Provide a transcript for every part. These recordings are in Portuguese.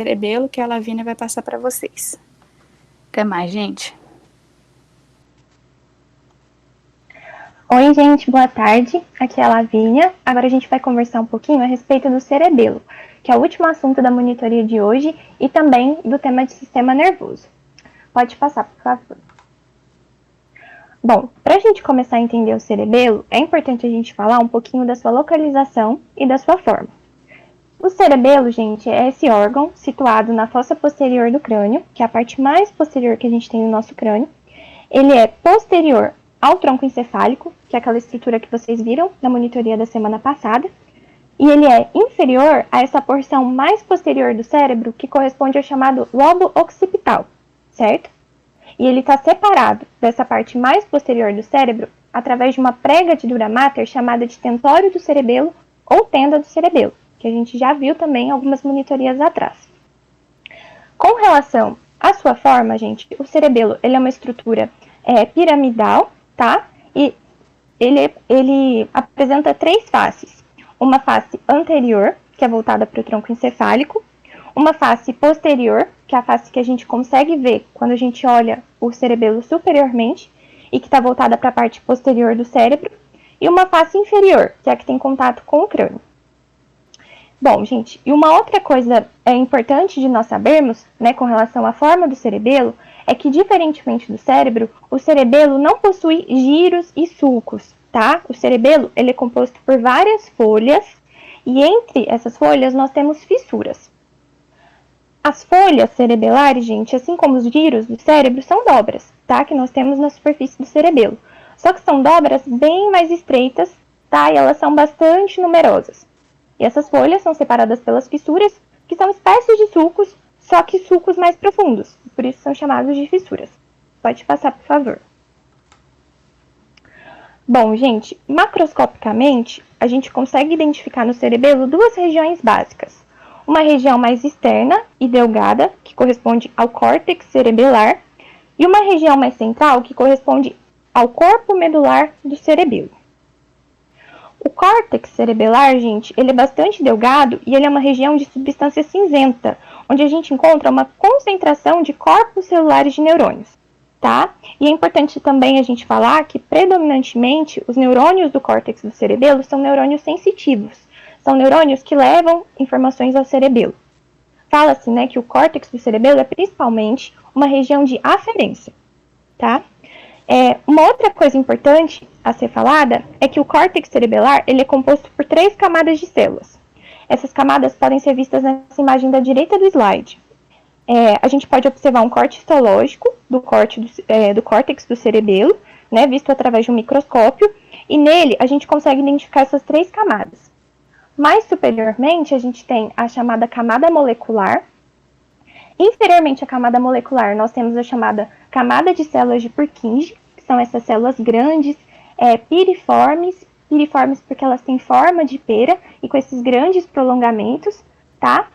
cerebelo que a Lavínia vai passar para vocês. Até mais, gente. Oi, gente, boa tarde. Aqui é a Lavínia. Agora a gente vai conversar um pouquinho a respeito do cerebelo, que é o último assunto da monitoria de hoje e também do tema de sistema nervoso. Pode passar, por favor. Bom, para a gente começar a entender o cerebelo, é importante a gente falar um pouquinho da sua localização e da sua forma. O cerebelo, gente, é esse órgão situado na fossa posterior do crânio, que é a parte mais posterior que a gente tem no nosso crânio. Ele é posterior ao tronco encefálico, que é aquela estrutura que vocês viram na monitoria da semana passada, e ele é inferior a essa porção mais posterior do cérebro, que corresponde ao chamado lobo occipital, certo? E ele está separado dessa parte mais posterior do cérebro através de uma prega de dura mater chamada de tentório do cerebelo ou tenda do cerebelo, que a gente já viu também em algumas monitorias atrás. Com relação à sua forma, gente, o cerebelo ele é uma estrutura piramidal, tá? E ele apresenta três faces. Uma face anterior, que é voltada para o tronco encefálico, uma face posterior, que é a face que a gente consegue ver quando a gente olha o cerebelo superiormente e que está voltada para a parte posterior do cérebro, e uma face inferior, que é a que tem contato com o crânio. Bom, gente, e uma outra coisa importante de nós sabermos, né, com relação à forma do cerebelo, é que, diferentemente do cérebro, o cerebelo não possui giros e sulcos, tá? O cerebelo ele é composto por várias folhas, e entre essas folhas nós temos fissuras. As folhas cerebelares, gente, assim como os giros do cérebro, são dobras, tá? Que nós temos na superfície do cerebelo. Só que são dobras bem mais estreitas, tá? E elas são bastante numerosas. E essas folhas são separadas pelas fissuras, que são espécies de sulcos, só que sulcos mais profundos. Por isso são chamados de fissuras. Pode passar, por favor. Bom, gente, macroscopicamente, a gente consegue identificar no cerebelo duas regiões básicas. Uma região mais externa e delgada, que corresponde ao córtex cerebelar, e uma região mais central, que corresponde ao corpo medular do cerebelo. O córtex cerebelar, gente, ele é bastante delgado e ele é uma região de substância cinzenta, onde a gente encontra uma concentração de corpos celulares de neurônios, tá? E é importante também a gente falar que, predominantemente, os neurônios do córtex do cerebelo são neurônios sensitivos. São neurônios que levam informações ao cerebelo. Fala-se, né, que o córtex do cerebelo é principalmente uma região de aferência, tá? Uma outra coisa importante a ser falada é que o córtex cerebelar ele é composto por 3 camadas de células. Essas camadas podem ser vistas nessa imagem da direita do slide. A gente pode observar um corte histológico do córtex do cerebelo, né, visto através de um microscópio, e nele a gente consegue identificar essas 3 camadas. Mais superiormente, a gente tem a chamada camada molecular. Inferiormente à camada molecular, nós temos a chamada camada de células de Purkinje, que são essas células grandes, piriformes porque elas têm forma de pera e com esses grandes prolongamentos, tá?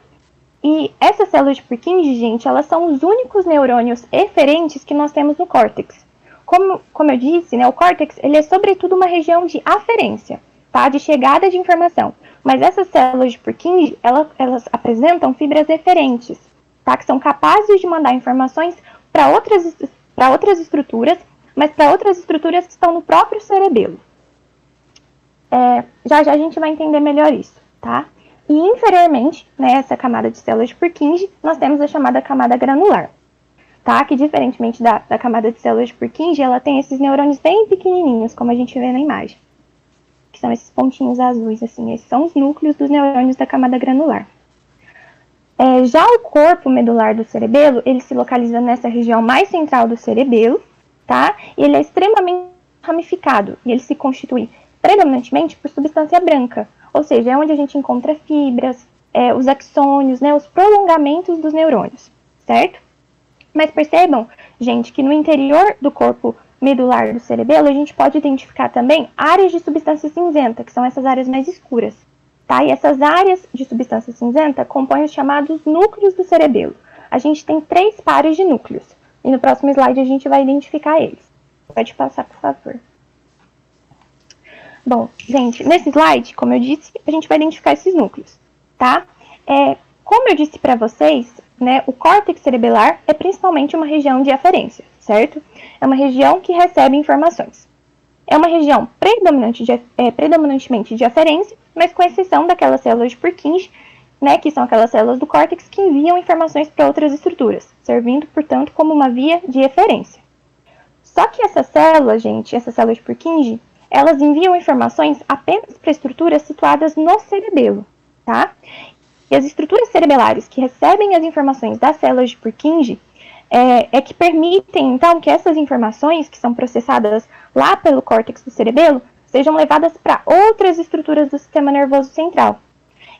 E essas células de Purkinje, gente, elas são os únicos neurônios eferentes que nós temos no córtex. Como eu disse, né, o córtex ele é sobretudo uma região de aferência, tá? De chegada de informação. Mas essas células de Purkinje, elas apresentam fibras eferentes, tá? Que são capazes de mandar informações para outras estruturas, mas para outras estruturas que estão no próprio cerebelo. Já a gente vai entender melhor isso, tá? E inferiormente, nessa camada de células de Purkinje, nós temos a chamada camada granular, tá? Que diferentemente da camada de células de Purkinje, ela tem esses neurônios bem pequenininhos, como a gente vê na imagem. Que são esses pontinhos azuis, assim, esses são os núcleos dos neurônios da camada granular. Já o corpo medular do cerebelo, ele se localiza nessa região mais central do cerebelo, tá? E ele é extremamente ramificado, e ele se constitui predominantemente por substância branca, ou seja, é onde a gente encontra fibras, os axônios, né, os prolongamentos dos neurônios, certo? Mas percebam, gente, que no interior do corpo medular do cerebelo, a gente pode identificar também áreas de substância cinzenta, que são essas áreas mais escuras, tá? E essas áreas de substância cinzenta compõem os chamados núcleos do cerebelo. A gente tem 3 pares de núcleos, e no próximo slide a gente vai identificar eles. Pode passar, por favor. Bom, gente, nesse slide, como eu disse, a gente vai identificar esses núcleos, tá? Como eu disse para vocês, né, o córtex cerebelar é principalmente uma região de aferência, certo? É uma região que recebe informações. É uma região predominantemente de aferência, mas com exceção daquelas células de Purkinje, né, que são aquelas células do córtex que enviam informações para outras estruturas, servindo, portanto, como uma via de eferência. Só que essas células de Purkinje, elas enviam informações apenas para estruturas situadas no cerebelo, tá? E as estruturas cerebelares que recebem as informações das células de Purkinje que permitem, então, que essas informações que são processadas lá pelo córtex do cerebelo sejam levadas para outras estruturas do sistema nervoso central.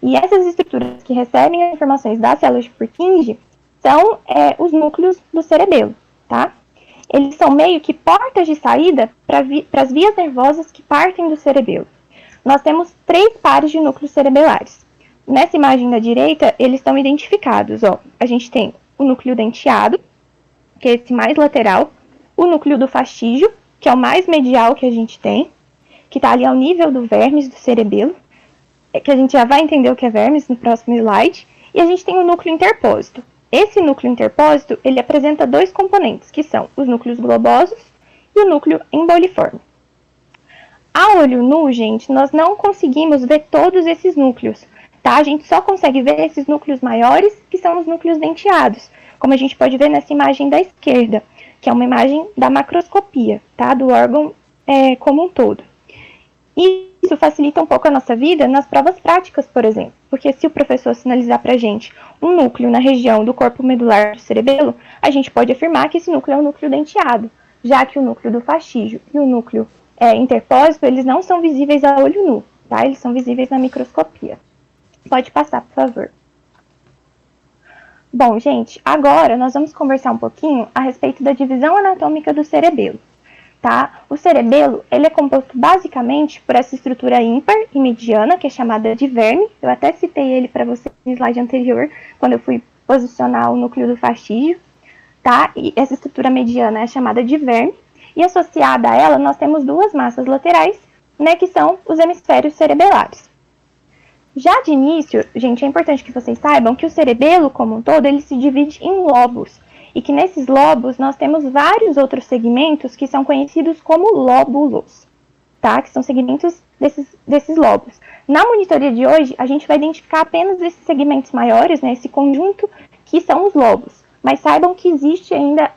E essas estruturas que recebem as informações das células de Purkinje são os núcleos do cerebelo, tá? Eles são meio que portas de saída para as vias nervosas que partem do cerebelo. Nós temos 3 pares de núcleos cerebelares. Nessa imagem da direita, eles estão identificados. Ó. A gente tem o núcleo denteado, que é esse mais lateral, o núcleo do fastígio, que é o mais medial que a gente tem, que está ali ao nível do vermes do cerebelo, que a gente já vai entender o que é vermes no próximo slide, e a gente tem o núcleo interpósito. Esse núcleo interpósito, ele apresenta 2 componentes, que são os núcleos globosos e o núcleo emboliforme. A olho nu, gente, nós não conseguimos ver todos esses núcleos, tá? A gente só consegue ver esses núcleos maiores, que são os núcleos denteados, como a gente pode ver nessa imagem da esquerda, que é uma imagem da macroscopia, tá? Do órgão como um todo. E isso facilita um pouco a nossa vida nas provas práticas, por exemplo, porque se o professor sinalizar para a gente um núcleo na região do corpo medular do cerebelo, a gente pode afirmar que esse núcleo é um núcleo denteado, já que o núcleo do fastígio e o núcleo interpósito, eles não são visíveis a olho nu, tá? Eles são visíveis na microscopia. Pode passar, por favor. Bom, gente, agora nós vamos conversar um pouquinho a respeito da divisão anatômica do cerebelo. Tá? O cerebelo, ele é composto basicamente por essa estrutura ímpar e mediana, que é chamada de verme. Eu até citei ele para você no slide anterior, quando eu fui posicionar o núcleo do fastígio. Tá? E essa estrutura mediana é chamada de verme, e associada a ela nós temos 2 massas laterais, né, que são os hemisférios cerebelares. Já de início, gente, é importante que vocês saibam que o cerebelo como um todo, ele se divide em lobos, e que nesses lobos nós temos vários outros segmentos que são conhecidos como lóbulos, tá? Que são segmentos desses lobos. Na monitoria de hoje, a gente vai identificar apenas esses segmentos maiores, né, esse conjunto que são os lobos. Mas saibam que existe ainda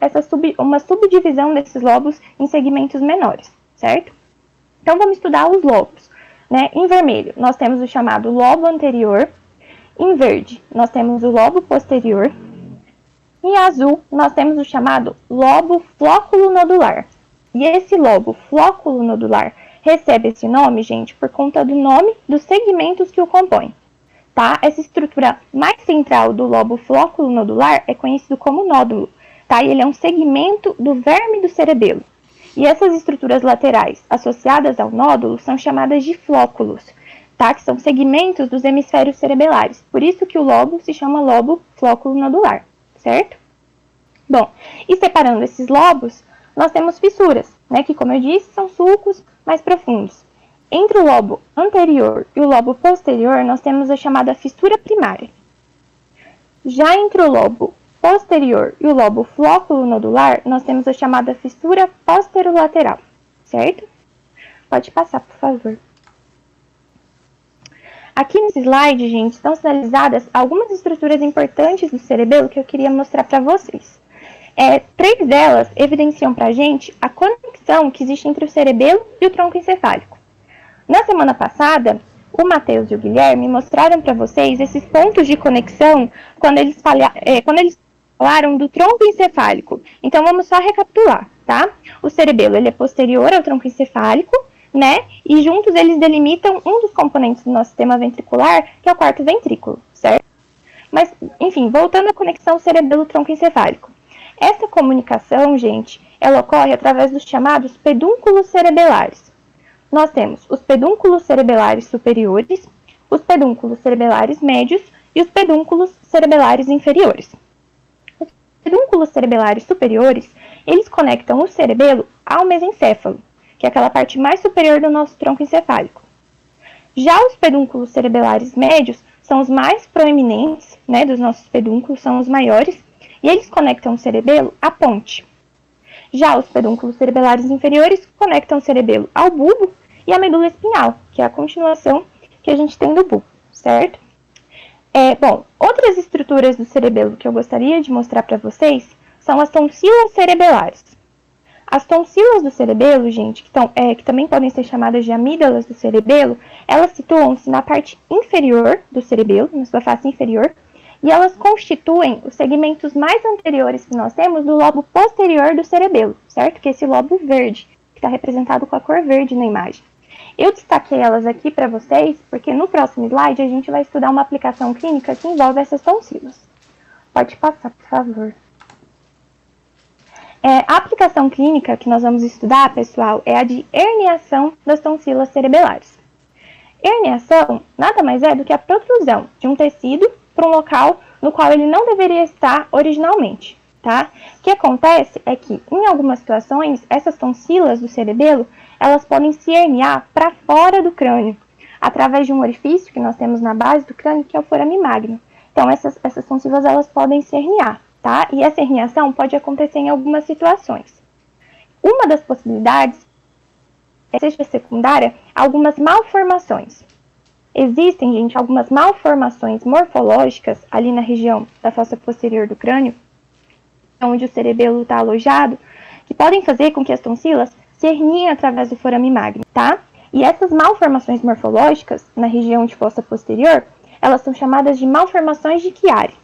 uma subdivisão desses lobos em segmentos menores, certo? Então vamos estudar os lobos. Né? Em vermelho, nós temos o chamado lobo anterior. Em verde, nós temos o lobo posterior. Em azul, nós temos o chamado lobo flóculo nodular. E esse lobo flóculo nodular recebe esse nome, gente, por conta do nome dos segmentos que o compõem. Tá? Essa estrutura mais central do lobo flóculo nodular é conhecido como nódulo. Tá? E ele é um segmento do verme do cerebelo. E essas estruturas laterais associadas ao nódulo são chamadas de flóculos, tá? Que são segmentos dos hemisférios cerebelares. Por isso que o lobo se chama lobo flóculo nodular, certo? Bom, e separando esses lobos, nós temos fissuras, né? Que, como eu disse, são sulcos mais profundos. Entre o lobo anterior e o lobo posterior, nós temos a chamada fissura primária. Já entre o lobo posterior e o lobo flóculo nodular, nós temos a chamada fissura posterolateral, certo? Pode passar, por favor. Aqui nesse slide, gente, estão sinalizadas algumas estruturas importantes do cerebelo que eu queria mostrar para vocês. 3 delas evidenciam para a gente a conexão que existe entre o cerebelo e o tronco encefálico. Na semana passada, o Matheus e o Guilherme mostraram para vocês esses pontos de conexão quando eles falaram do tronco encefálico. Então, vamos só recapitular, tá? O cerebelo, ele é posterior ao tronco encefálico, né? E juntos eles delimitam um dos componentes do nosso sistema ventricular, que é o quarto ventrículo, certo? Mas, enfim, voltando à conexão cerebelo-tronco encefálico. Essa comunicação, gente, ela ocorre através dos chamados pedúnculos cerebelares. Nós temos os pedúnculos cerebelares superiores, os pedúnculos cerebelares médios e os pedúnculos cerebelares inferiores. Os pedúnculos cerebelares superiores, eles conectam o cerebelo ao mesencéfalo, que é aquela parte mais superior do nosso tronco encefálico. Já os pedúnculos cerebelares médios são os mais proeminentes, né, dos nossos pedúnculos, são os maiores, e eles conectam o cerebelo à ponte. Já os pedúnculos cerebelares inferiores conectam o cerebelo ao bulbo e à medula espinhal, que é a continuação que a gente tem do bulbo, certo? Bom, outras estruturas do cerebelo que eu gostaria de mostrar para vocês são as tonsilas cerebelares. As tonsilas do cerebelo, gente, que também podem ser chamadas de amígdalas do cerebelo, elas situam-se na parte inferior do cerebelo, na sua face inferior, e elas constituem os segmentos mais anteriores que nós temos do lobo posterior do cerebelo, certo? Que é esse lobo verde, que está representado com a cor verde na imagem. Eu destaquei elas aqui para vocês, porque no próximo slide a gente vai estudar uma aplicação clínica que envolve essas tonsilas. Pode passar, por favor. A aplicação clínica que nós vamos estudar, pessoal, é a de herniação das tonsilas cerebelares. Herniação nada mais é do que a protrusão de um tecido para um local no qual ele não deveria estar originalmente, tá? O que acontece é que, em algumas situações, essas tonsilas do cerebelo, elas podem se herniar para fora do crânio, através de um orifício que nós temos na base do crânio, que é o forame magno. Então, essas tonsilas, elas podem se herniar, tá? E essa herniação pode acontecer em algumas situações. Uma das possibilidades seja secundária a algumas malformações. Existem, gente, algumas malformações morfológicas ali na região da fossa posterior do crânio, onde o cerebelo está alojado, que podem fazer com que as tonsilas se herniem através do forame magno, tá? E essas malformações morfológicas na região de fossa posterior, elas são chamadas de malformações de Chiari,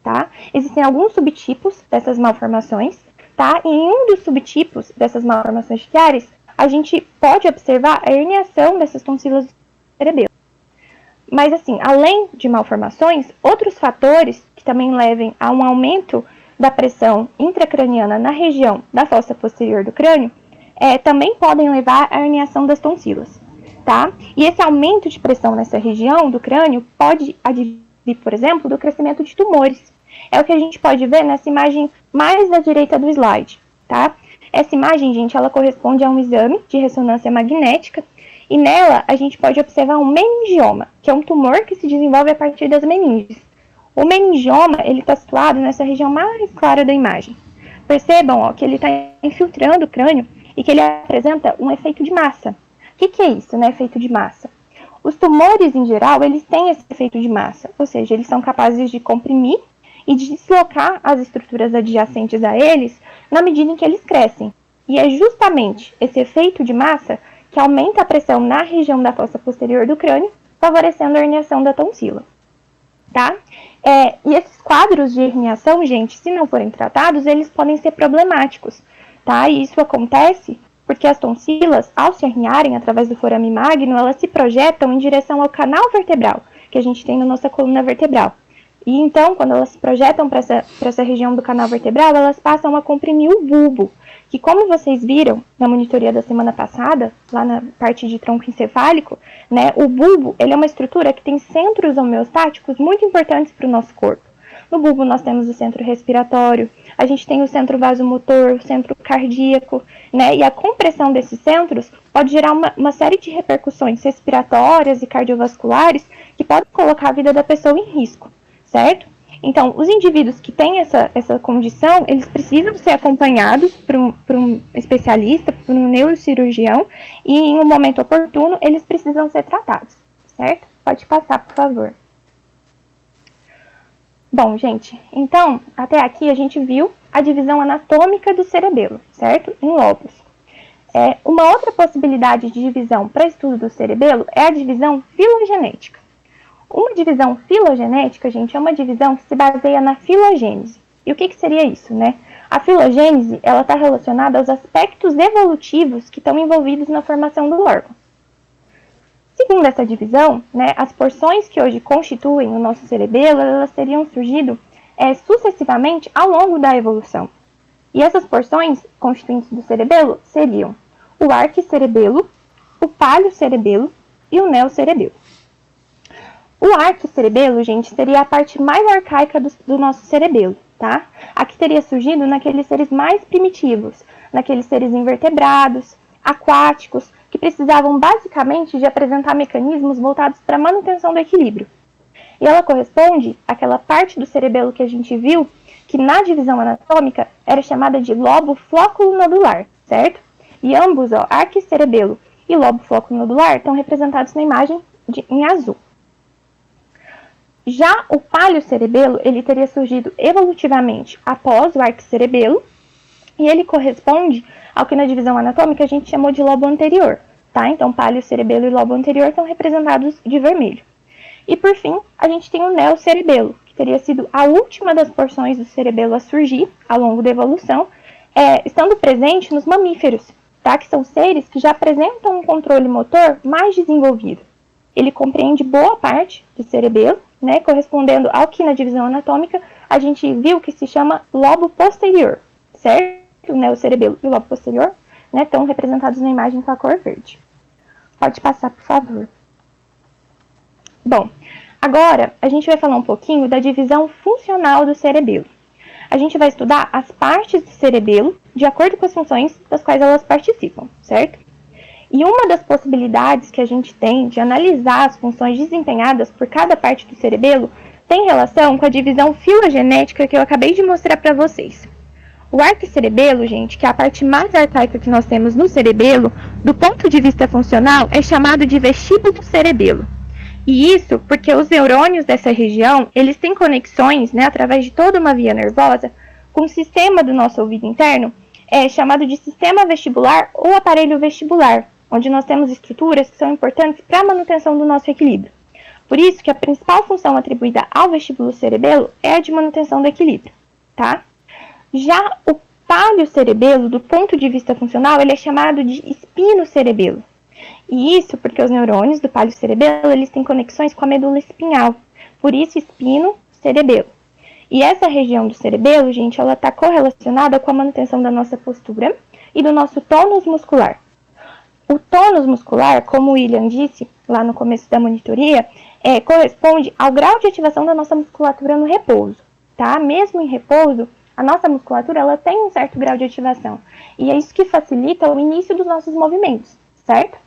tá? Existem alguns subtipos dessas malformações, tá? E em um dos subtipos dessas malformações de Chiari, a gente pode observar a herniação dessas tonsilas do cerebelo. Mas, assim, além de malformações, outros fatores que também levem a um aumento da pressão intracraniana na região da fossa posterior do crânio, também podem levar à herniação das tonsilas, tá? E esse aumento de pressão nessa região do crânio pode advir, por exemplo, do crescimento de tumores. É o que a gente pode ver nessa imagem mais à direita do slide, tá? Essa imagem, gente, ela corresponde a um exame de ressonância magnética e nela a gente pode observar um meningioma, que é um tumor que se desenvolve a partir das meninges. O meningioma, ele está situado nessa região mais clara da imagem. Percebam, ó, que ele está infiltrando o crânio e que ele apresenta um efeito de massa. O que é isso, né, efeito de massa? Os tumores, em geral, eles têm esse efeito de massa, ou seja, eles são capazes de comprimir e de deslocar as estruturas adjacentes a eles na medida em que eles crescem. E é justamente esse efeito de massa que aumenta a pressão na região da fossa posterior do crânio, favorecendo a herniação da tonsila, tá? E esses quadros de herniação, gente, se não forem tratados, eles podem ser problemáticos, tá? E isso acontece porque as tonsilas, ao se herniarem através do forame magno, elas se projetam em direção ao canal vertebral, que a gente tem na nossa coluna vertebral. E então, quando elas se projetam para essa região do canal vertebral, elas passam a comprimir o bulbo, que, como vocês viram na monitoria da semana passada, lá na parte de tronco encefálico, né, o bulbo, ele é uma estrutura que tem centros homeostáticos muito importantes para o nosso corpo. No bulbo nós temos o centro respiratório, a gente tem o centro vasomotor, o centro cardíaco, né, e a compressão desses centros pode gerar uma série de repercussões respiratórias e cardiovasculares que podem colocar a vida da pessoa em risco, certo? Então, os indivíduos que têm essa condição, eles precisam ser acompanhados por um especialista, por um neurocirurgião, e em um momento oportuno, eles precisam ser tratados, certo? Pode passar, por favor. Bom, gente, então, até aqui a gente viu a divisão anatômica do cerebelo, certo? Em lobos. Uma outra possibilidade de divisão para estudo do cerebelo é a divisão filogenética. Uma divisão filogenética, gente, é uma divisão que se baseia na filogênese. E o que seria isso, né? A filogênese, ela está relacionada aos aspectos evolutivos que estão envolvidos na formação do órgão. Segundo essa divisão, né, as porções que hoje constituem o nosso cerebelo, elas teriam surgido sucessivamente ao longo da evolução. E essas porções constituintes do cerebelo seriam o arquicerebelo, o paliocerebelo e o neocerebelo. O arquicerebelo, gente, seria a parte mais arcaica do nosso cerebelo, tá? A que teria surgido naqueles seres mais primitivos, naqueles seres invertebrados, aquáticos, que precisavam basicamente de apresentar mecanismos voltados para a manutenção do equilíbrio. E ela corresponde àquela parte do cerebelo que a gente viu, que na divisão anatômica era chamada de lobo flóculo nodular, certo? E ambos, ó, arquicerebelo e lobo flóculo nodular, estão representados na imagem em azul. Já o paliocerebelo, ele teria surgido evolutivamente após o arquicerebelo, e ele corresponde ao que na divisão anatômica a gente chamou de lobo anterior, tá? Então, paliocerebelo e lobo anterior estão representados de vermelho. E, por fim, a gente tem o neocerebelo, que teria sido a última das porções do cerebelo a surgir ao longo da evolução, estando presente nos mamíferos, tá? Que são seres que já apresentam um controle motor mais desenvolvido. Ele compreende boa parte do cerebelo, né, correspondendo ao que na divisão anatômica a gente viu que se chama lobo posterior, certo? O neocerebelo e o lobo posterior, né, estão representados na imagem com a cor verde. Pode passar, por favor. Bom, agora a gente vai falar um pouquinho da divisão funcional do cerebelo. A gente vai estudar as partes do cerebelo de acordo com as funções das quais elas participam, certo? E uma das possibilidades que a gente tem de analisar as funções desempenhadas por cada parte do cerebelo tem relação com a divisão filogenética que eu acabei de mostrar para vocês. O arquicerebelo, gente, que é a parte mais arcaica que nós temos no cerebelo, do ponto de vista funcional, é chamado de vestíbulo cerebelo. E isso porque os neurônios dessa região, eles têm conexões, né, através de toda uma via nervosa, com o sistema do nosso ouvido interno, chamado de sistema vestibular ou aparelho vestibular, onde nós temos estruturas que são importantes para a manutenção do nosso equilíbrio. Por isso que a principal função atribuída ao vestíbulo cerebelo é a de manutenção do equilíbrio, tá? Já o paliocerebelo, do ponto de vista funcional, ele é chamado de espinocerebelo. E isso porque os neurônios do paliocerebelo, eles têm conexões com a medula espinhal. Por isso, espinocerebelo. E essa região do cerebelo, gente, ela está correlacionada com a manutenção da nossa postura e do nosso tônus muscular. O tônus muscular, como o William disse lá no começo da monitoria, corresponde ao grau de ativação da nossa musculatura no repouso, tá? Mesmo em repouso, a nossa musculatura ela tem um certo grau de ativação. E é isso que facilita o início dos nossos movimentos, certo?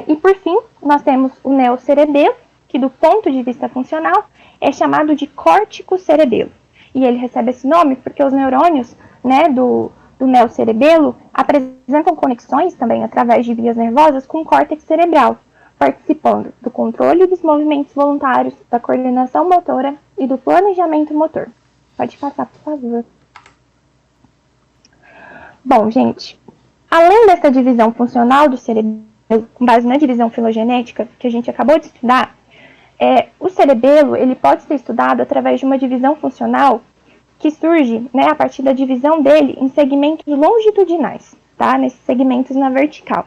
E por fim, nós temos o neocerebelo, que do ponto de vista funcional é chamado de córtico-cerebelo. E ele recebe esse nome porque os neurônios, né, do neocerebelo apresentam conexões também através de vias nervosas com o córtex cerebral, participando do controle dos movimentos voluntários, da coordenação motora e do planejamento motor. Pode passar, por favor. Bom, gente, além dessa divisão funcional do cerebelo, com base na divisão filogenética que a gente acabou de estudar, o cerebelo ele pode ser estudado através de uma divisão funcional que surge, né, a partir da divisão dele em segmentos longitudinais, tá? Nesses segmentos na vertical.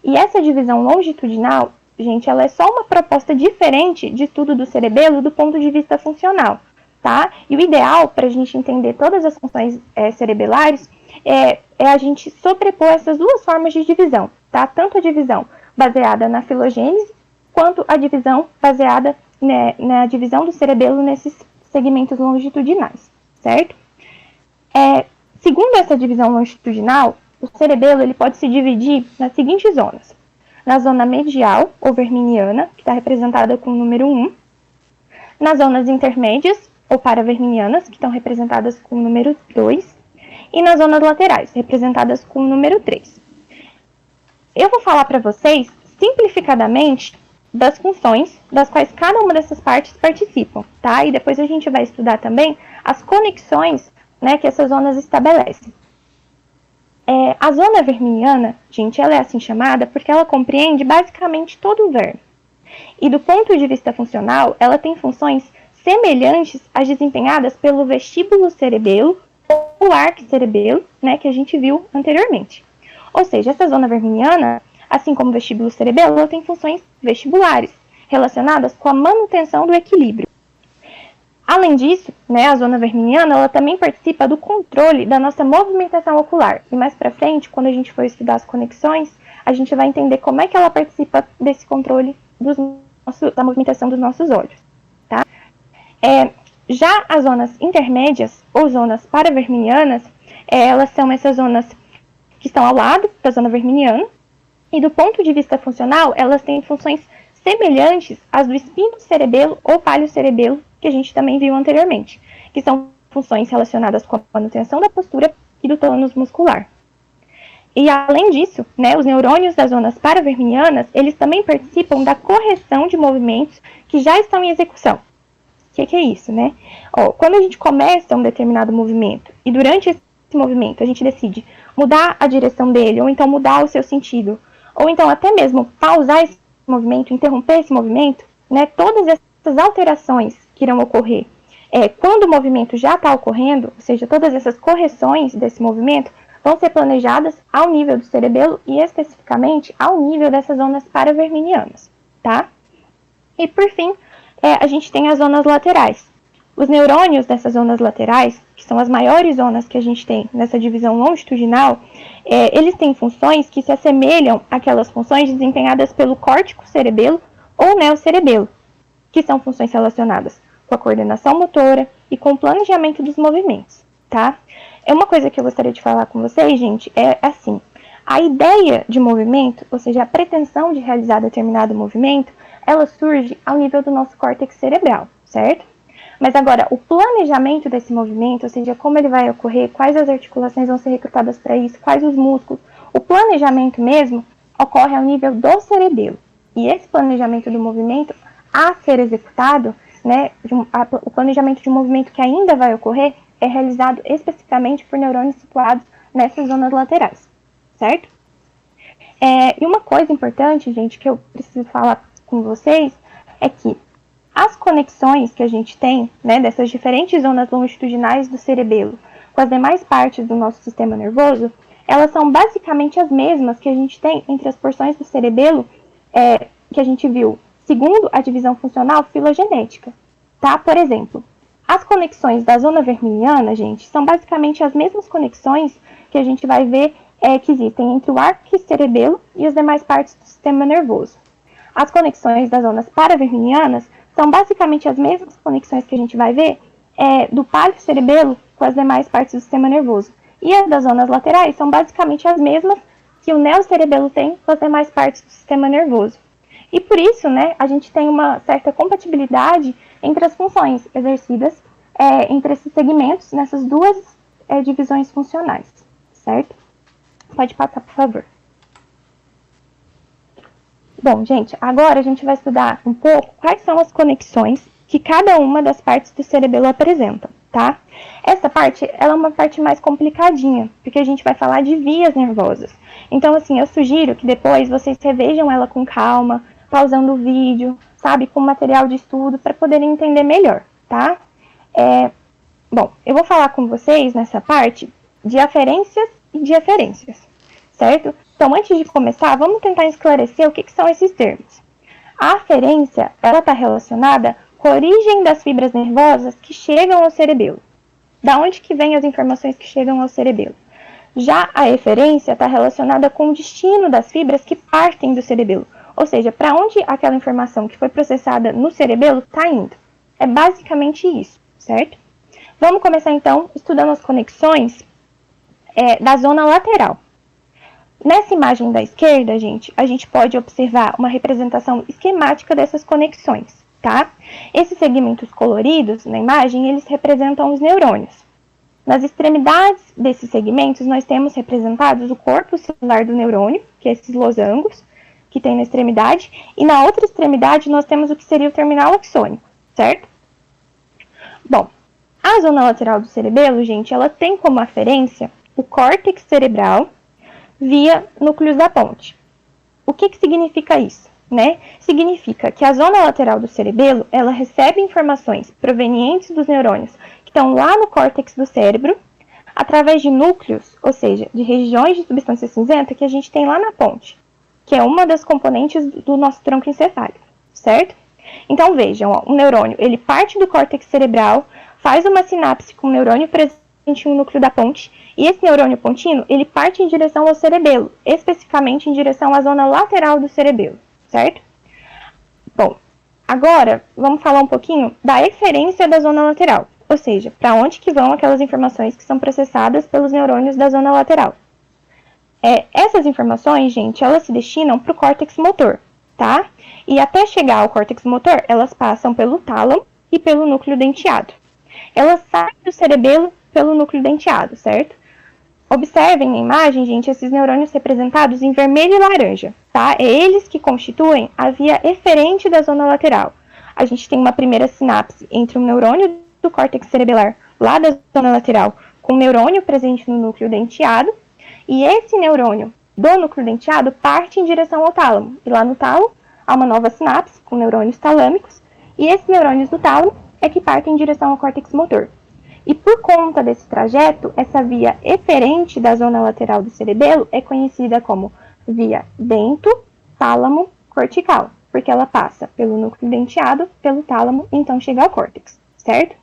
E essa divisão longitudinal, gente, ela é só uma proposta diferente de estudo do cerebelo do ponto de vista funcional, tá? E o ideal para a gente entender todas as funções cerebelares é a gente sobrepor essas duas formas de divisão, tá? Tanto a divisão baseada na filogênese, quanto a divisão baseada, né, na divisão do cerebelo nesses segmentos longitudinais, certo? Segundo essa divisão longitudinal, o cerebelo ele pode se dividir nas seguintes zonas. Na zona medial, ou verminiana, que está representada com o número 1. Nas zonas intermédias, ou paraverminianas, que estão representadas com o número 2. E nas zonas laterais, representadas com o número 3. Eu vou falar para vocês, simplificadamente, das funções das quais cada uma dessas partes participam, tá? E depois a gente vai estudar também as conexões, né, que essas zonas estabelecem. A zona verminiana, gente, ela é assim chamada porque ela compreende basicamente todo o verme. E do ponto de vista funcional, ela tem funções semelhantes às desempenhadas pelo vestíbulo cerebelo ou arquicerebelo, né, que a gente viu anteriormente. Ou seja, essa zona verminiana, assim como o vestíbulo cerebelo, ela tem funções vestibulares, relacionadas com a manutenção do equilíbrio. Além disso, né, a zona verminiana ela também participa do controle da nossa movimentação ocular. E mais para frente, quando a gente for estudar as conexões, a gente vai entender como é que ela participa desse controle da movimentação dos nossos olhos. Tá? Já as zonas intermédias, ou zonas paraverminianas, elas são essas zonas que estão ao lado da zona verminiana. E do ponto de vista funcional, elas têm funções semelhantes às do espino-cerebelo ou palho-cerebelo, que a gente também viu anteriormente, que são funções relacionadas com a manutenção da postura e do tônus muscular. E além disso, né, os neurônios das zonas paravermilianas, eles também participam da correção de movimentos que já estão em execução. O que é isso, né? Quando a gente começa um determinado movimento e durante esse movimento a gente decide mudar a direção dele, ou então mudar o seu sentido, ou então até mesmo pausar esse movimento, interromper esse movimento, né, todas essas alterações que irão ocorrer quando o movimento já está ocorrendo, ou seja, todas essas correções desse movimento, vão ser planejadas ao nível do cerebelo e especificamente ao nível dessas zonas paravermilianas, tá? E por fim, a gente tem as zonas laterais. Os neurônios dessas zonas laterais, que são as maiores zonas que a gente tem nessa divisão longitudinal, eles têm funções que se assemelham àquelas funções desempenhadas pelo córtex cerebelo ou neocerebelo, que são funções relacionadas com a coordenação motora e com o planejamento dos movimentos, tá? Uma coisa que eu gostaria de falar com vocês, gente, é assim, a ideia de movimento, ou seja, a pretensão de realizar determinado movimento, ela surge ao nível do nosso córtex cerebral, certo? Mas agora, o planejamento desse movimento, ou seja, como ele vai ocorrer, quais as articulações vão ser recrutadas para isso, quais os músculos, o planejamento mesmo ocorre ao nível do cerebelo. E esse planejamento do movimento a ser executado, né, o planejamento de um movimento que ainda vai ocorrer, é realizado especificamente por neurônios situados nessas zonas laterais, certo? E uma coisa importante, gente, que eu preciso falar com vocês, é que as conexões que a gente tem, né, dessas diferentes zonas longitudinais do cerebelo com as demais partes do nosso sistema nervoso, elas são basicamente as mesmas que a gente tem entre as porções do cerebelo que a gente viu segundo a divisão funcional filogenética, tá? Por exemplo, as conexões da zona vermiliana, gente, são basicamente as mesmas conexões que a gente vai ver que existem entre o arco cerebelo e as demais partes do sistema nervoso. As conexões das zonas paravermilianas são basicamente as mesmas conexões que a gente vai ver do palho cerebelo com as demais partes do sistema nervoso. E as das zonas laterais são basicamente as mesmas que o neocerebelo tem com as demais partes do sistema nervoso. E por isso, né, a gente tem uma certa compatibilidade entre as funções exercidas entre esses segmentos nessas duas divisões funcionais, certo? Pode passar, por favor. Bom, gente, agora a gente vai estudar um pouco quais são as conexões que cada uma das partes do cerebelo apresenta, tá? Essa parte, ela é uma parte mais complicadinha, porque a gente vai falar de vias nervosas. Então, assim, eu sugiro que depois vocês revejam ela com calma, pausando o vídeo, sabe, com material de estudo, para poderem entender melhor, tá? Bom, eu vou falar com vocês nessa parte de aferências e de eferências, certo? Então, antes de começar, vamos tentar esclarecer o que são esses termos. A aferência, ela está relacionada com a origem das fibras nervosas que chegam ao cerebelo. Da onde que vêm as informações que chegam ao cerebelo? Já a eferência está relacionada com o destino das fibras que partem do cerebelo. Ou seja, para onde aquela informação que foi processada no cerebelo está indo. É basicamente isso, certo? Vamos começar então estudando as conexões da zona lateral. Nessa imagem da esquerda, gente, a gente pode observar uma representação esquemática dessas conexões, tá? Esses segmentos coloridos na imagem, eles representam os neurônios. Nas extremidades desses segmentos, nós temos representados o corpo celular do neurônio, que é esses losangos que tem na extremidade, e na outra extremidade nós temos o que seria o terminal axônico, certo? Bom, a zona lateral do cerebelo, gente, ela tem como aferência o córtex cerebral via núcleos da ponte. O que significa isso, né? Significa que a zona lateral do cerebelo, ela recebe informações provenientes dos neurônios que estão lá no córtex do cérebro, através de núcleos, ou seja, de regiões de substância cinzenta que a gente tem lá na ponte, que é uma das componentes do nosso tronco encefálico, certo? Então vejam, o neurônio, ele parte do córtex cerebral, faz uma sinapse com o neurônio presente em um núcleo da ponte, e esse neurônio pontino, ele parte em direção ao cerebelo, especificamente em direção à zona lateral do cerebelo, certo? Bom, agora vamos falar um pouquinho da eferência da zona lateral, ou seja, para onde que vão aquelas informações que são processadas pelos neurônios da zona lateral. Essas informações, gente, elas se destinam para o córtex motor, tá? E até chegar ao córtex motor, elas passam pelo tálamo e pelo núcleo denteado. Elas saem do cerebelo pelo núcleo denteado, certo? Observem na imagem, gente, esses neurônios representados em vermelho e laranja, tá? É eles que constituem a via eferente da zona lateral. A gente tem uma primeira sinapse entre um neurônio do córtex cerebelar, lá da zona lateral, com um neurônio presente no núcleo denteado, e esse neurônio do núcleo denteado parte em direção ao tálamo. E lá no tálamo há uma nova sinapse com neurônios talâmicos, e esses neurônios do tálamo é que partem em direção ao córtex motor. E por conta desse trajeto, essa via eferente da zona lateral do cerebelo é conhecida como via dento-tálamo-cortical, porque ela passa pelo núcleo denteado, pelo tálamo, e então chega ao córtex, certo?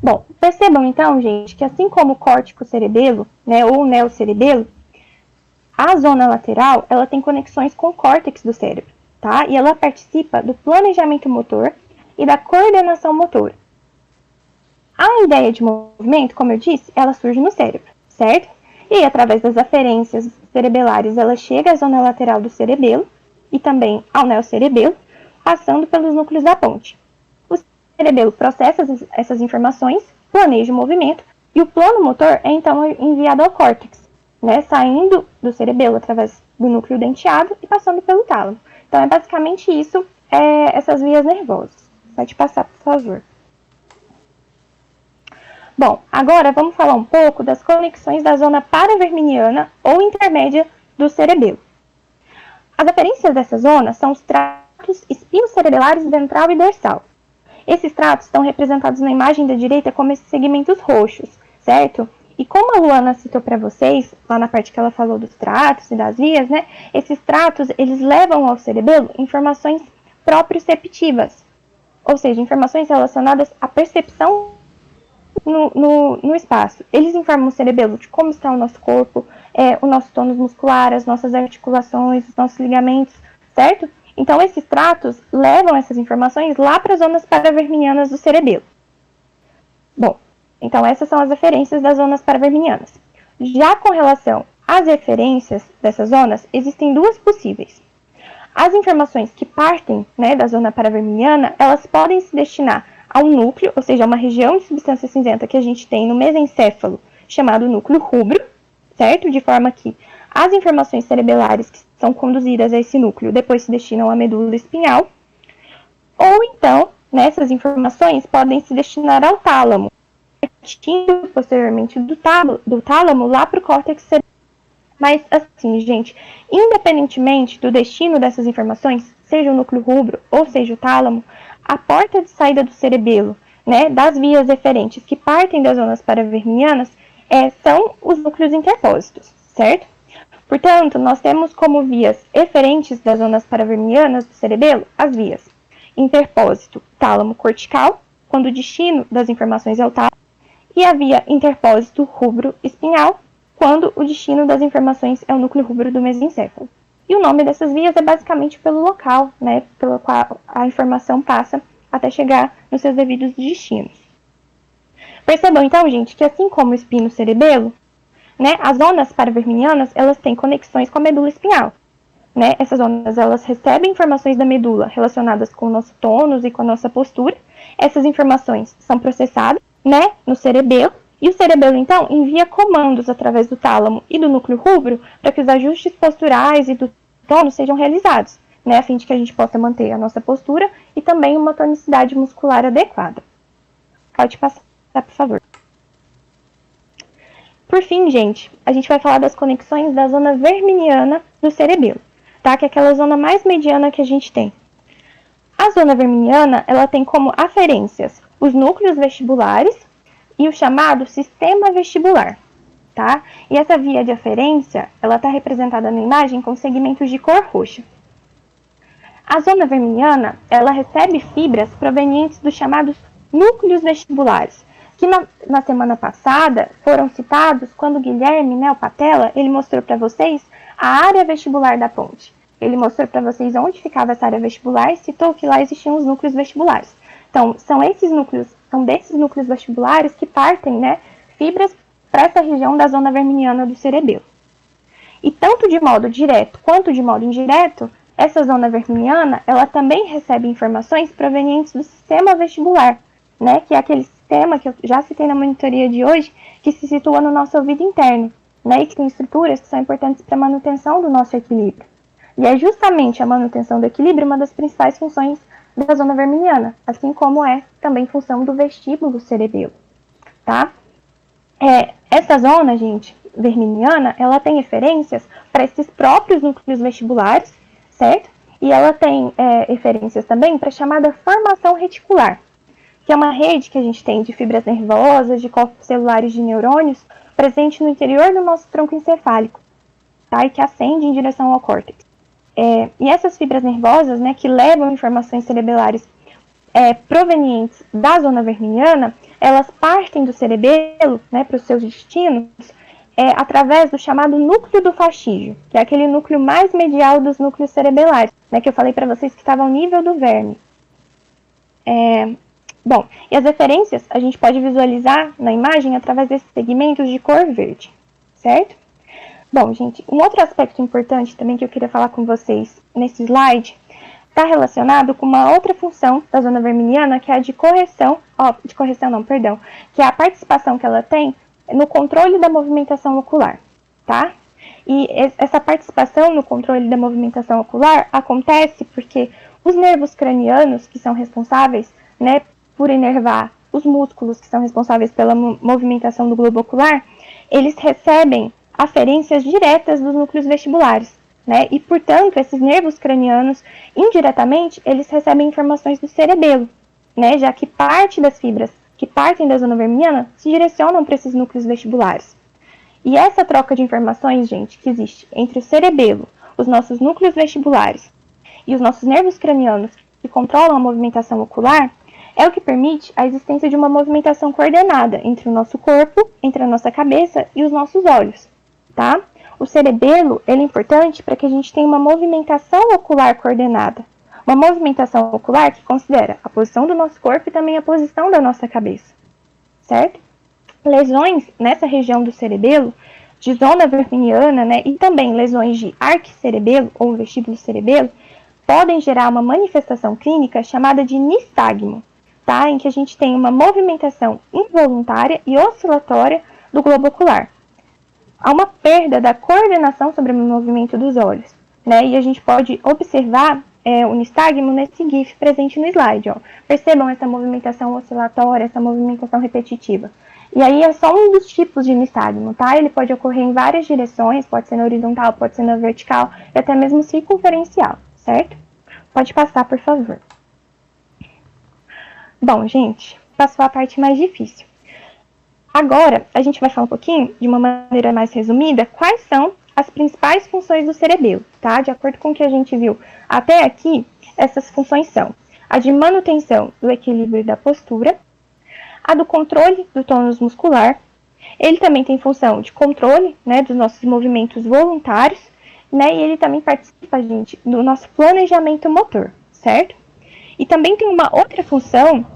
Bom, percebam então, gente, que assim como o córtico-cerebelo, né, ou o neocerebelo, a zona lateral, ela tem conexões com o córtex do cérebro, tá? E ela participa do planejamento motor e da coordenação motora. A ideia de movimento, como eu disse, ela surge no cérebro, certo? E aí, através das aferências cerebelares, ela chega à zona lateral do cerebelo e também ao neocerebelo, passando pelos núcleos da ponte. O cerebelo processa essas informações, planeja o movimento e o plano motor é então enviado ao córtex, né? Saindo do cerebelo através do núcleo denteado e passando pelo tálamo. Então, é basicamente isso, essas vias nervosas. Pode passar, por favor. Bom, agora vamos falar um pouco das conexões da zona paraverminiana ou intermédia do cerebelo. As aferências dessa zona são os tratos espinocerebelares ventral e dorsal. Esses tratos estão representados na imagem da direita como esses segmentos roxos, certo? E como a Luana citou para vocês, lá na parte que ela falou dos tratos e das vias, né? Esses tratos, eles levam ao cerebelo informações proprioceptivas, ou seja, informações relacionadas à percepção no espaço. Eles informam o cerebelo de como está o nosso corpo, o nosso tônus muscular, as nossas articulações, os nossos ligamentos, certo? Então, esses tratos levam essas informações lá para as zonas paraverminianas do cerebelo. Bom, então essas são as referências das zonas paraverminianas. Já com relação às referências dessas zonas, existem duas possíveis. As informações que partem, né, da zona paraverminiana, elas podem se destinar a um núcleo, ou seja, uma região de substância cinzenta que a gente tem no mesencéfalo, chamado núcleo rubro, certo? De forma que as informações cerebelares que são conduzidas a esse núcleo depois se destinam à medula espinhal, ou então, essas informações podem se destinar ao tálamo, partindo posteriormente do tálamo lá para o córtex cerebral. Mas, assim, gente, independentemente do destino dessas informações, seja o núcleo rubro ou seja o tálamo, a porta de saída do cerebelo, né, das vias eferentes que partem das zonas paraverminianas, são os núcleos interpósitos, certo? Portanto, nós temos como vias eferentes das zonas paraverminianas do cerebelo as vias interpósito tálamo cortical, quando o destino das informações é o tálamo, e a via interpósito rubro espinhal, quando o destino das informações é o núcleo rubro do mesencéfalo. E o nome dessas vias é basicamente pelo local, né, pelo qual a informação passa até chegar nos seus devidos destinos. Percebam então, gente, que assim como o espino-cerebelo, né, as zonas paraverminianas, elas têm conexões com a medula espinhal. Né? Essas zonas, elas recebem informações da medula relacionadas com o nosso tônus e com a nossa postura. Essas informações são processadas, né, no cerebelo, e o cerebelo, então, envia comandos através do tálamo e do núcleo rubro para que os ajustes posturais e do tônus sejam realizados, né, a fim de que a gente possa manter a nossa postura e também uma tonicidade muscular adequada. Pode passar, por favor. Por fim, gente, a gente vai falar das conexões da zona verminiana do cerebelo, tá? Que é aquela zona mais mediana que a gente tem. A zona verminiana, ela tem como aferências os núcleos vestibulares e o chamado sistema vestibular, tá? E essa via de aferência, ela está representada na imagem com segmentos de cor roxa. A zona verminiana, ela recebe fibras provenientes dos chamados núcleos vestibulares, que na semana passada foram citados quando o Guilherme, né, o Patella, ele mostrou para vocês a área vestibular da ponte. Ele mostrou para vocês onde ficava essa área vestibular e citou que lá existiam os núcleos vestibulares. Então, são desses núcleos vestibulares que partem, né, fibras para essa região da zona verminiana do cerebelo. E tanto de modo direto quanto de modo indireto, Essa zona vermiliana, ela também recebe informações provenientes do sistema vestibular, né, que é aquele sistema que eu já citei na monitoria de hoje, que se situa no nosso ouvido interno, né, e que tem estruturas que são importantes para a manutenção do nosso equilíbrio. E é justamente a manutenção do equilíbrio uma das principais funções da zona vermiliana, assim como é também função do vestíbulo cerebelo, tá? Essa zona, gente, vermiliana, ela tem referências para esses próprios núcleos vestibulares, certo? E ela tem referências também para a chamada formação reticular, que é uma rede que a gente tem de fibras nervosas, de corpos celulares de neurônios, presente no interior do nosso tronco encefálico, tá? E que ascende em direção ao córtex. E essas fibras nervosas, né, que levam informações cerebelares provenientes da zona vermiliana, elas partem do cerebelo, né, para os seus destinos, através do chamado núcleo do fascígio, que é aquele núcleo mais medial dos núcleos cerebelares, né, que eu falei para vocês que estava ao nível do verme. Bom, e as referências a gente pode visualizar na imagem através desses segmentos de cor verde, certo? Bom, gente, um outro aspecto importante também que eu queria falar com vocês nesse slide está relacionado com uma outra função da zona vermiliana, que é a de correção, que é a participação que ela tem no controle da movimentação ocular, tá? E essa participação no controle da movimentação ocular acontece porque os nervos cranianos, que são responsáveis, né, por inervar os músculos que são responsáveis pela movimentação do globo ocular, eles recebem aferências diretas dos núcleos vestibulares, né? E, portanto, esses nervos cranianos, indiretamente, eles recebem informações do cerebelo, né? Já que parte das fibras que partem da zona vermiliana se direcionam para esses núcleos vestibulares. E essa troca de informações, gente, que existe entre o cerebelo, os nossos núcleos vestibulares e os nossos nervos cranianos que controlam a movimentação ocular, é o que permite a existência de uma movimentação coordenada entre o nosso corpo, entre a nossa cabeça e os nossos olhos, tá? O cerebelo, ele é importante para que a gente tenha uma movimentação ocular coordenada. Uma movimentação ocular que considera a posição do nosso corpo e também a posição da nossa cabeça, certo? Lesões nessa região do cerebelo, de zona vermiliana, né, e também lesões de arquicerebelo ou vestíbulo cerebelo, podem gerar uma manifestação clínica chamada de nistagmo, tá? Em que a gente tem uma movimentação involuntária e oscilatória do globo ocular. Há uma perda da coordenação sobre o movimento dos olhos, né? E a gente pode observar o nistagmo nesse GIF presente no slide. Ó. Percebam essa movimentação oscilatória, essa movimentação repetitiva. E aí é só um dos tipos de nistagmo, tá? Ele pode ocorrer em várias direções, pode ser na horizontal, pode ser na vertical e até mesmo circunferencial, certo? Pode passar, por favor. Bom, gente, passou a parte mais difícil. Agora, a gente vai falar um pouquinho, de uma maneira mais resumida, quais são as principais funções do cerebelo, tá? De acordo com o que a gente viu até aqui, essas funções são a de manutenção do equilíbrio e da postura, a do controle do tônus muscular, ele também tem função de controle, né, dos nossos movimentos voluntários, né, e ele também participa, gente, do nosso planejamento motor, certo? E também tem uma outra função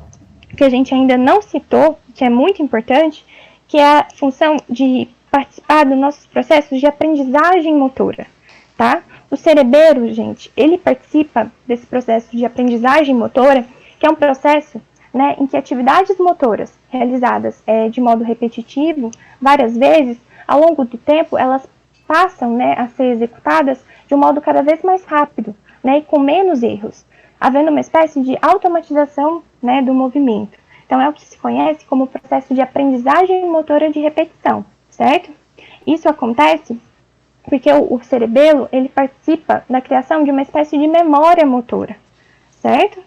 que a gente ainda não citou, que é muito importante, que é a função de participar dos nossos processos de aprendizagem motora, tá? O cerebelo, gente, ele participa desse processo de aprendizagem motora, que é um processo, né, em que atividades motoras realizadas de modo repetitivo, várias vezes, ao longo do tempo, elas passam, né, a ser executadas de um modo cada vez mais rápido, né, e com menos erros, havendo uma espécie de automatização, né, do movimento. Então, é o que se conhece como processo de aprendizagem motora de repetição, certo? Isso acontece porque o cerebelo, ele participa da criação de uma espécie de memória motora, certo?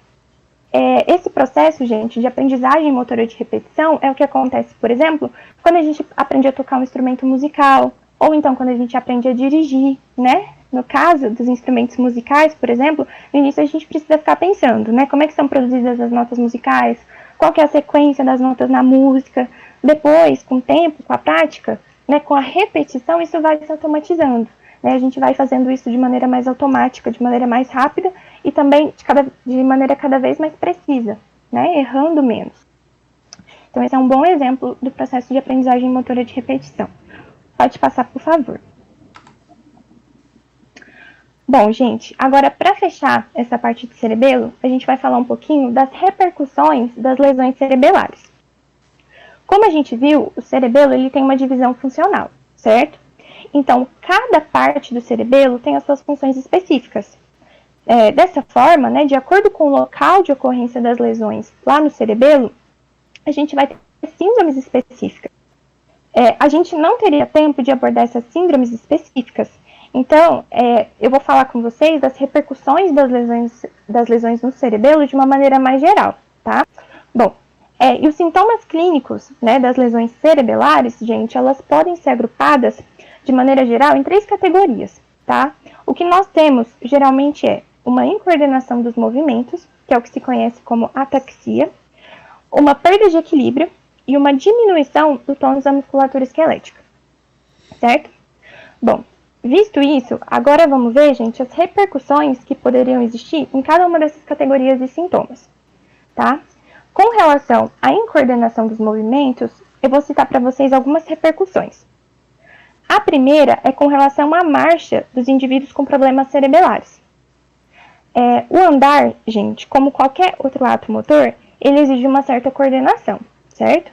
Esse processo, gente, de aprendizagem motora de repetição é o que acontece, por exemplo, quando a gente aprende a tocar um instrumento musical, ou então quando a gente aprende a dirigir, né? No caso dos instrumentos musicais, por exemplo, no início a gente precisa ficar pensando, né? Como é que são produzidas as notas musicais, qual que é a sequência das notas na música. Depois, com o tempo, com a prática, né, com a repetição, isso vai se automatizando. Né? A gente vai fazendo isso de maneira mais automática, de maneira mais rápida e também de maneira cada vez mais precisa, né? Errando menos. Então, esse é um bom exemplo do processo de aprendizagem motora de repetição. Pode passar, por favor. Bom, gente, agora para fechar essa parte de cerebelo, a gente vai falar um pouquinho das repercussões das lesões cerebelares. Como a gente viu, o cerebelo ele tem uma divisão funcional, certo? Então, cada parte do cerebelo tem as suas funções específicas. Dessa forma, né, de acordo com o local de ocorrência das lesões lá no cerebelo, a gente vai ter síndromes específicas. A gente não teria tempo de abordar essas síndromes específicas, então eu vou falar com vocês das repercussões das lesões no cerebelo de uma maneira mais geral, tá? Bom, e os sintomas clínicos, né, das lesões cerebelares, gente, elas podem ser agrupadas de maneira geral em 3 categorias, tá? O que nós temos geralmente é uma incoordenação dos movimentos, que é o que se conhece como ataxia, uma perda de equilíbrio e uma diminuição do tônus da musculatura esquelética, certo? Bom, visto isso, agora vamos ver, gente, as repercussões que poderiam existir em cada uma dessas categorias de sintomas, tá? Com relação à incoordenação dos movimentos, eu vou citar para vocês algumas repercussões. A primeira é com relação à marcha dos indivíduos com problemas cerebelares. O andar, gente, como qualquer outro ato motor, ele exige uma certa coordenação, certo?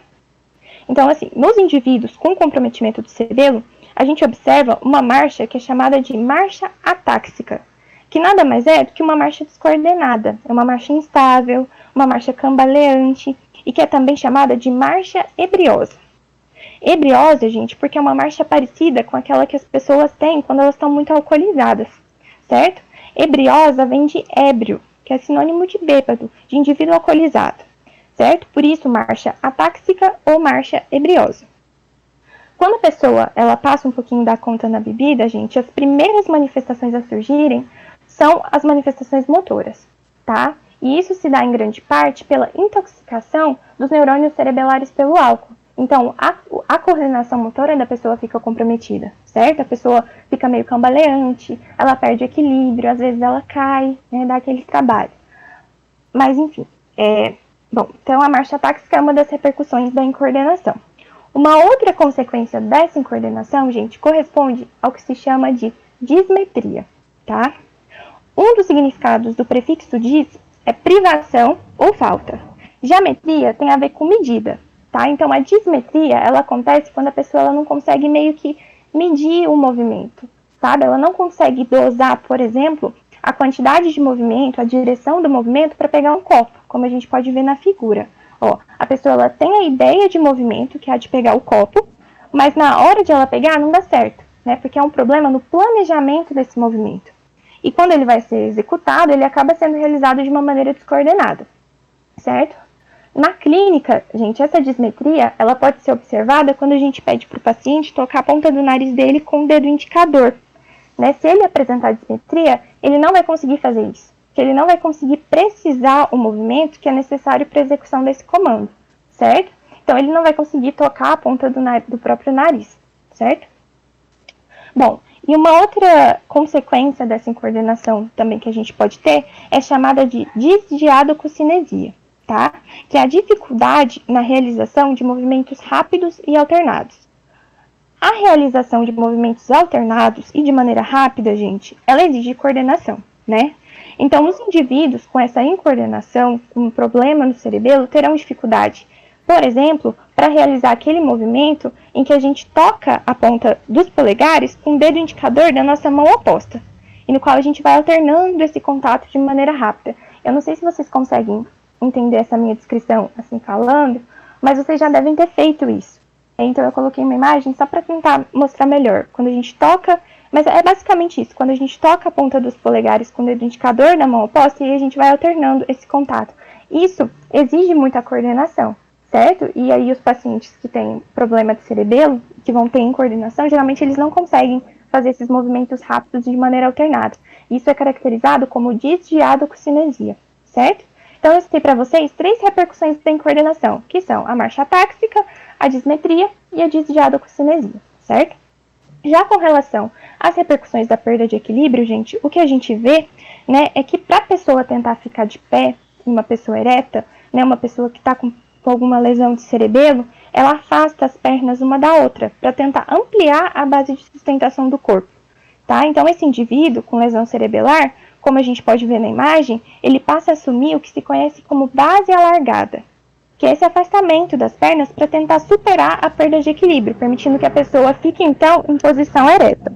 Então, assim, nos indivíduos com comprometimento do cerebelo, a gente observa uma marcha que é chamada de marcha atáxica, que nada mais é do que uma marcha descoordenada, é uma marcha instável, uma marcha cambaleante, e que é também chamada de marcha ebriosa. Ebriosa, gente, porque é uma marcha parecida com aquela que as pessoas têm quando elas estão muito alcoolizadas, certo? Ebriosa vem de ébrio, que é sinônimo de bêbado, de indivíduo alcoolizado, certo? Por isso, marcha atáxica ou marcha ebriosa. Quando a pessoa ela passa um pouquinho da conta na bebida, gente, as primeiras manifestações a surgirem são as manifestações motoras, tá? E isso se dá em grande parte pela intoxicação dos neurônios cerebelares pelo álcool. Então, a coordenação motora da pessoa fica comprometida, certo? A pessoa fica meio cambaleante, ela perde equilíbrio, às vezes ela cai, né, dá aquele trabalho. Mas, enfim, bom, então a marcha atáxica é uma das repercussões da incoordenação. Uma outra consequência dessa incoordenação, gente, corresponde ao que se chama de dismetria, tá? Um dos significados do prefixo dis é privação ou falta. Geometria tem a ver com medida, tá? Então, a dismetria, ela acontece quando a pessoa ela não consegue meio que medir o movimento, sabe? Ela não consegue dosar, por exemplo, a quantidade de movimento, a direção do movimento para pegar um copo, como a gente pode ver na figura. Ó, a pessoa ela tem a ideia de movimento, que é a de pegar o copo, mas na hora de ela pegar não dá certo, né? Porque é um problema no planejamento desse movimento. E quando ele vai ser executado, ele acaba sendo realizado de uma maneira descoordenada, certo? Na clínica, gente, essa dismetria, ela pode ser observada quando a gente pede para o paciente tocar a ponta do nariz dele com o dedo indicador, né? Se ele apresentar dismetria, ele não vai conseguir fazer isso, porque ele não vai conseguir precisar o movimento que é necessário para a execução desse comando, certo? Então, ele não vai conseguir tocar a ponta do próprio nariz, certo? Bom, e uma outra consequência dessa incoordenação também que a gente pode ter é chamada de disdiadococinesia, tá? Que é a dificuldade na realização de movimentos rápidos e alternados. A realização de movimentos alternados e de maneira rápida, gente, ela exige coordenação, né? Então, os indivíduos com essa incoordenação, com um problema no cerebelo, terão dificuldade, por exemplo, para realizar aquele movimento em que a gente toca a ponta dos polegares com o dedo indicador da nossa mão oposta, e no qual a gente vai alternando esse contato de maneira rápida. Eu não sei se vocês conseguem entender essa minha descrição assim falando, mas vocês já devem ter feito isso. Então eu coloquei uma imagem só para tentar mostrar melhor. Quando a gente toca, mas é basicamente isso, quando a gente toca a ponta dos polegares com o dedo indicador da mão oposta e a gente vai alternando esse contato. Isso exige muita coordenação, certo? E aí os pacientes que têm problema de cerebelo, que vão ter incoordenação, geralmente eles não conseguem fazer esses movimentos rápidos de maneira alternada. Isso é caracterizado como disdiadococinesia, certo? Então eu citei para vocês 3 repercussões da incoordenação, que são a marcha atáxica, a dismetria e a disdiadococinesia, certo? Já com relação às repercussões da perda de equilíbrio, gente, o que a gente vê, né, é que para a pessoa tentar ficar de pé, uma pessoa ereta, né, uma pessoa que está com alguma lesão de cerebelo, ela afasta as pernas uma da outra para tentar ampliar a base de sustentação do corpo, tá? Então, esse indivíduo com lesão cerebelar, como a gente pode ver na imagem, ele passa a assumir o que se conhece como base alargada, que é esse afastamento das pernas para tentar superar a perda de equilíbrio, permitindo que a pessoa fique, então, em posição ereta.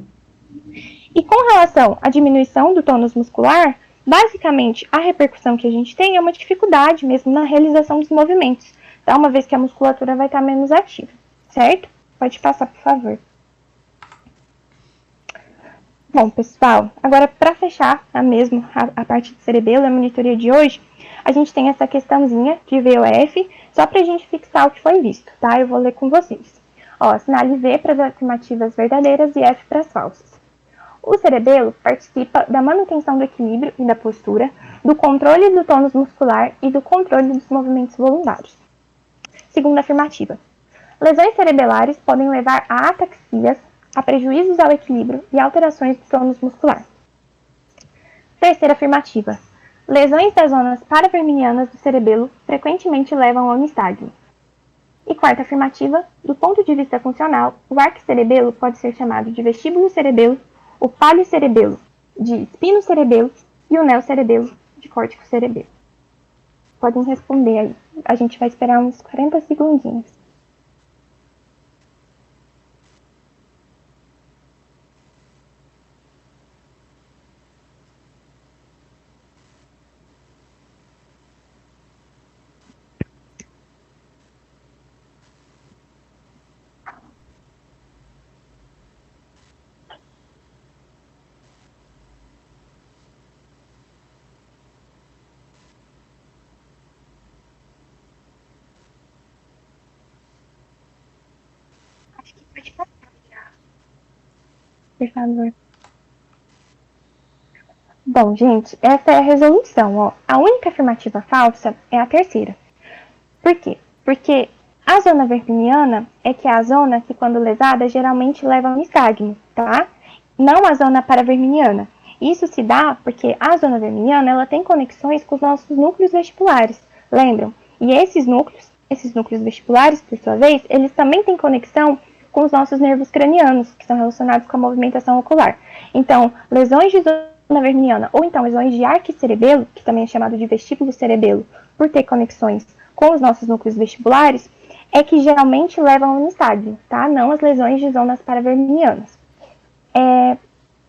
E com relação à diminuição do tônus muscular, basicamente, a repercussão que a gente tem é uma dificuldade mesmo na realização dos movimentos, tá? Uma vez que a musculatura vai estar menos ativa, certo? Pode passar, por favor. Bom, pessoal, agora para fechar a parte de cerebelo, a monitoria de hoje, a gente tem essa questãozinha de VOF, só para a gente fixar o que foi visto, tá? Eu vou ler com vocês. Ó, assinale V para as afirmativas verdadeiras e F para as falsas. O cerebelo participa da manutenção do equilíbrio e da postura, do controle do tônus muscular e do controle dos movimentos voluntários. Segunda afirmativa. Lesões cerebelares podem levar a ataxias, a prejuízos ao equilíbrio e alterações do tônus muscular. Terceira afirmativa. Lesões das zonas paravermilianas do cerebelo frequentemente levam ao nistagmo. E quarta afirmativa. Do ponto de vista funcional, o arquicerebelo pode ser chamado de vestíbulo cerebelo, o paliocerebelo de espinocerebelo e o neocerebelo de córtico cerebelo. Podem responder aí. A gente vai esperar uns 40 segundinhos. Acho que pode passar já. Por favor. Bom, gente, essa é a resolução. Ó. A única afirmativa falsa é a terceira. Por quê? Porque a zona vermiliana é que é a zona que, quando lesada, geralmente leva ao nistagmo, tá? Não a zona paravermiliana. Isso se dá porque a zona vermiliana ela tem conexões com os nossos núcleos vestibulares, lembram? E esses núcleos vestibulares, por sua vez, eles também têm conexão com os nossos nervos cranianos, que são relacionados com a movimentação ocular. Então, lesões de zona vermiliana, ou então lesões de arquicerebelo, que também é chamado de vestíbulo cerebelo, por ter conexões com os nossos núcleos vestibulares, é que geralmente levam ao nistagmo, tá? Não as lesões de zonas paravermilianas.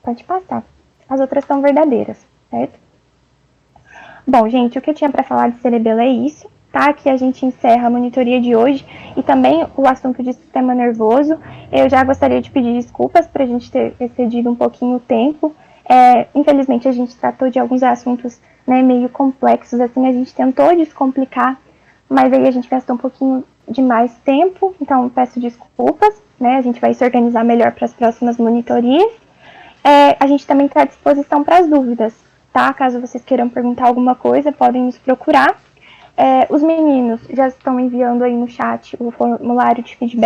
Pode passar. As outras são verdadeiras, certo? Bom, gente, o que eu tinha para falar de cerebelo é isso, tá? Aqui a gente encerra a monitoria de hoje e também o assunto de sistema nervoso. Eu já gostaria de pedir desculpas para a gente ter excedido um pouquinho o tempo. Infelizmente, a gente tratou de alguns assuntos, né, meio complexos, assim, a gente tentou descomplicar, mas aí a gente gastou um pouquinho de mais tempo, então peço desculpas, né? A gente vai se organizar melhor para as próximas monitorias. A gente também está à disposição para as dúvidas, tá? Caso vocês queiram perguntar alguma coisa, podem nos procurar. Os meninos já estão enviando aí no chat o formulário de feedback.